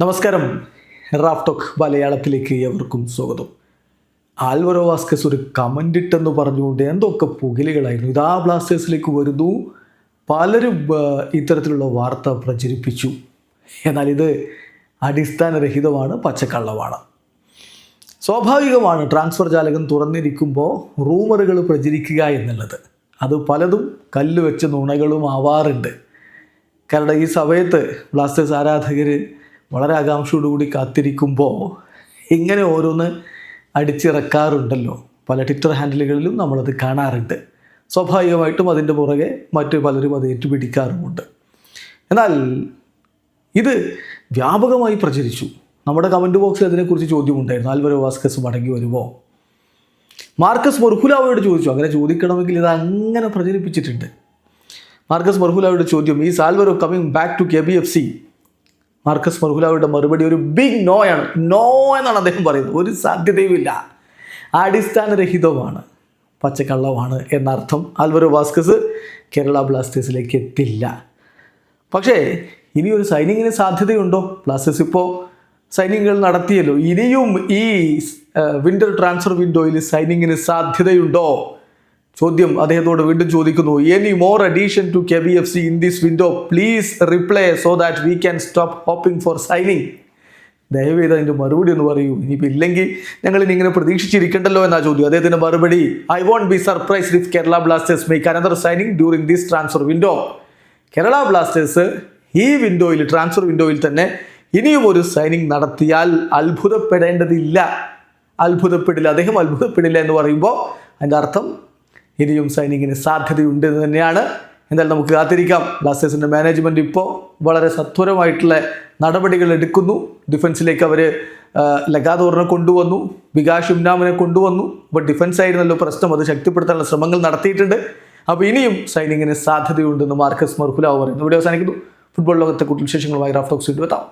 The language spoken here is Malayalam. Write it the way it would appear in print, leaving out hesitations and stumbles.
നമസ്കാരം. റാഫ് ടോക്ക് മലയാളത്തിലേക്ക് എവർക്കും സ്വാഗതം. ആൽവരോ വാസ്കസ് ഒരു കമൻ്റ് ഇട്ടെന്ന് പറഞ്ഞുകൊണ്ട് എന്തൊക്കെ പുകലുകളായിരുന്നു. ഇതാ ബ്ലാസ്റ്റേഴ്സിലേക്ക് വരുന്നു. പലരും ഇത്തരത്തിലുള്ള വാർത്ത പ്രചരിപ്പിച്ചു. എന്നാൽ ഇത് അടിസ്ഥാനരഹിതമാണ്, പച്ചക്കള്ളമാണ്. സ്വാഭാവികമാണ് ട്രാൻസ്ഫർ ജാലകം തുറന്നിരിക്കുമ്പോൾ റൂമറുകൾ പ്രചരിക്കുക എന്നുള്ളത്. അത് പലതും കല്ല് വെച്ച നുണകളും ആവാറുണ്ട്. കാരണം ഈ സമയത്ത് ബ്ലാസ്റ്റേഴ്സ് ആരാധകർ വളരെ ആകാംക്ഷയോടുകൂടി കാത്തിരിക്കുമ്പോൾ ഇങ്ങനെ ഓരോന്ന് അടിച്ചിറക്കാറുണ്ടല്ലോ. പല ട്വിറ്റർ ഹാൻഡിലുകളിലും നമ്മളത് കാണാറുണ്ട്. സ്വാഭാവികമായിട്ടും അതിൻ്റെ പുറകെ മറ്റു പലരും അത് ഏറ്റുപിടിക്കാറുമുണ്ട്. എന്നാൽ ഇത് വ്യാപകമായി പ്രചരിച്ചു. നമ്മുടെ കമൻറ്റ് ബോക്സിൽ അതിനെക്കുറിച്ച് ചോദ്യമുണ്ടായിരുന്നു. ആൽവരോ വാസ്കസ് മടങ്ങി വരുമോ? മാർക്കസ് മർഹുലാവോട് ചോദിച്ചു. അങ്ങനെ ചോദിക്കണമെങ്കിൽ ഇത് അങ്ങനെ പ്രചരിപ്പിച്ചിട്ടുണ്ട്. മാർക്കസ് മർഹുലാവോട് ചോദ്യം, is Alvaro coming back to KBFC? Marcus മർഹുലാവയുടെ മറുപടി ഒരു ബിഗ് നോ ആണ്. നോ എന്നാണ് അദ്ദേഹം പറയുന്നത്. ഒരു സാധ്യതയുമില്ല, അടിസ്ഥാനരഹിതമാണ്, പച്ചക്കള്ളമാണ് എന്നർത്ഥം. ആൽവരോ വാസ്കസ് കേരള ബ്ലാസ്റ്റേഴ്സിലേക്ക് എത്തില്ല. പക്ഷേ ഇനിയൊരു സൈനിങ്ങിന് സാധ്യതയുണ്ടോ? ബ്ലാസ്റ്റേഴ്സ് ഇപ്പോൾ സൈനിങ്ങുകൾ നടത്തിയല്ലോ. ഇനിയും ഈ വിൻ്റർ ട്രാൻസ്ഫർ വിൻഡോയിൽ സൈനിങ്ങിന് സാധ്യതയുണ്ടോ? ചോദ്യം അദ്ദേഹത്തോട് വീണ്ടും ചോദിക്കുന്നു. Any more addition to KBFC in this window? Please reply so that we can stop hoping for signing. ദയവേത് അതിൻ്റെ മറുപടി ഒന്ന് പറയൂ. ഇനിയിപ്പോൾ ഇല്ലെങ്കിൽ ഞങ്ങൾ ഇനി ഇങ്ങനെ പ്രതീക്ഷിച്ചിരിക്കണ്ടല്ലോ എന്നാ ചോദ്യം. അദ്ദേഹത്തിൻ്റെ മറുപടി, I won't be surprised if Kerala blasters make another signing during this transfer window. Kerala blasters ഈ വിൻഡോയിൽ, ട്രാൻസ്ഫർ വിൻഡോയിൽ തന്നെ ഇനിയും ഒരു സൈനിങ് നടത്തിയാൽ അത്ഭുതപ്പെടേണ്ടതില്ല. അത്ഭുതപ്പെടില്ല, അദ്ദേഹം അത്ഭുതപ്പെടില്ല എന്ന് പറയുമ്പോൾ അതിൻ്റെ അർത്ഥം ഇനിയും സൈനിങ്ങിന് സാധ്യതയുണ്ട് എന്ന് തന്നെയാണ്. എന്തായാലും നമുക്ക് കാത്തിരിക്കാം. ബ്ലാസ്റ്റേഴ്സിൻ്റെ മാനേജ്മെൻറ്റ് ഇപ്പോൾ വളരെ സത്വരമായിട്ടുള്ള നടപടികൾ എടുക്കുന്നു. ഡിഫൻസിലേക്ക് അവർ ലഗാദോറിനെ കൊണ്ടുവന്നു, വികാസ് ഉംനാമിനെ കൊണ്ടുവന്നു. അപ്പോൾ ഡിഫൻസ് ആയിരുന്നല്ലോ പ്രശ്നം, അത് ശക്തിപ്പെടുത്താനുള്ള ശ്രമങ്ങൾ നടത്തിയിട്ടുണ്ട്. അപ്പോൾ ഇനിയും സൈനിങ്ങിന് സാധ്യതയുണ്ടെന്ന് മാർക്കസ് മർഹുലാവ് പറയുന്നു. ഇവിടെ അവസാനിക്കുന്നു. ഫുട്ബോൾ ലോകത്തെ കൂടുതൽ വിശേഷങ്ങളുമായി റാഫ് ടോക്സ് എത്താം.